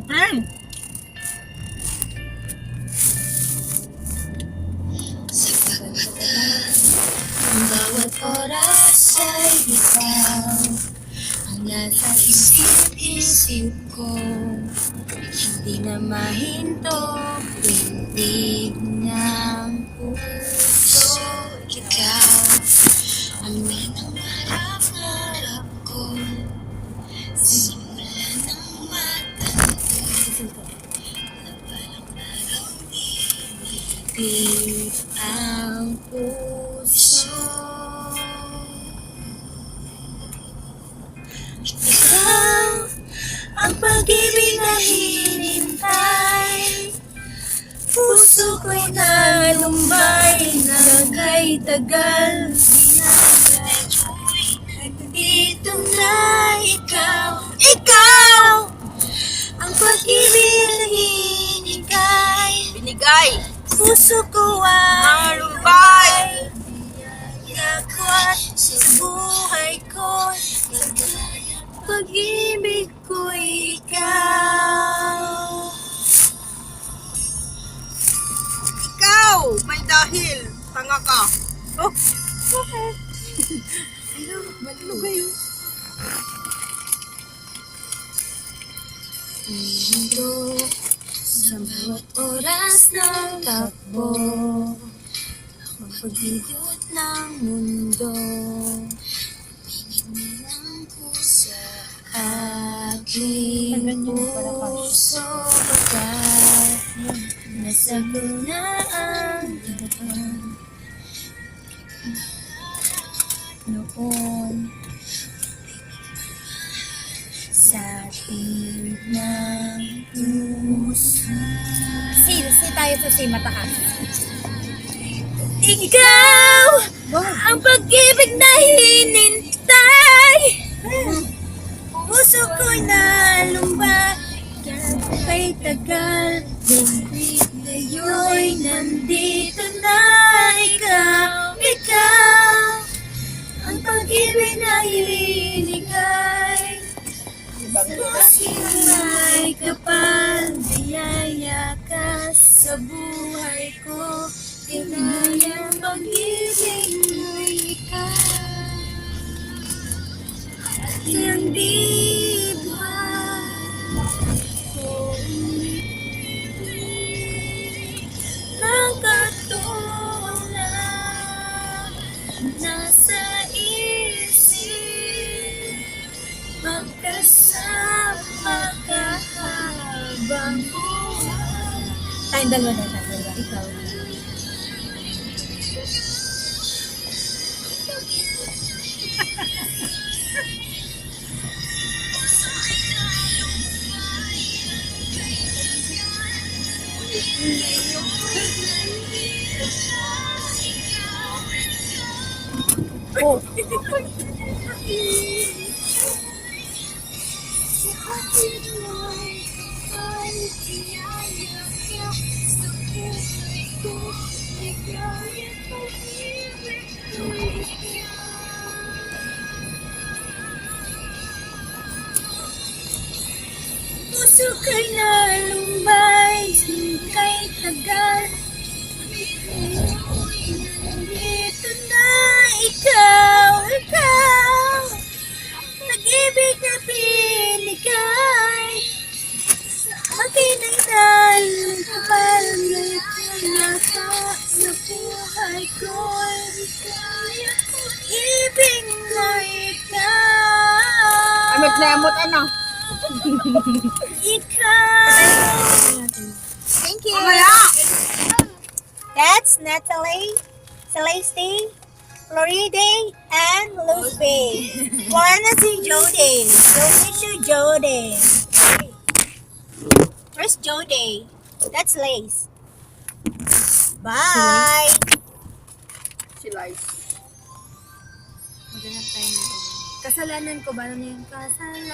friend. Ang bawat oras ay ikaw ang nasa isip-isip ko. Hindi na mahinto, pintig ng puso. Ikaw ang nangarap-ngarap ko. Simula ng matanda na parang araw ibig ang puso. Ikaw ang pag-ibig na hinintay. Puso ko'y nalumbay ng kay tagal. Dito na ikaw ang pag-ibig na hinigay. Binigay. Puso ko ay Nalumbay. yakwat sa buhay ko. Pag-ibig ko ikaw. Ikaw, may dahil. Tanga ka. Oh, bakit? Ano, malulog kayo. Mundo sa bawat oras ng takbo, ang pag-ikot ng mundo, pinilang ko sa aking puso. Pagkat nasa gunaan noon sa ating ng puso. Si tayo sa si mataas. Ikaw ang pag-ibig na hinintay. Puso ko'y nalumbay kay tagal. Ngayon nandito na ikaw ang pag-ibig na hininigay. Aking may kapal, biyaya ka sa buhay ko. Tinayang pag-ibig mo'y ikaw. Aking dibuhay ko ng katulad nasa isip. Magkasama ka habang buhay. Tayong dalawa na dalawa. Ikaw. Oh. Puso ka'y nalumbay kay tagal. Dito na ikaw nag-ibig na binigay. Akin ay dalang kapal ng yaka sa buhay ko. Ibig mo ikaw. Amit na amot ano. Ikaw. Thank you. Mamaya. That's Natalie, Celeste, Floride, and Lucy. Wanna see Jody? So miss you, Jody. Where's Jody? That's Lace. Bye. Sila. Kasalanan ko ba? Ano yung kasalanan?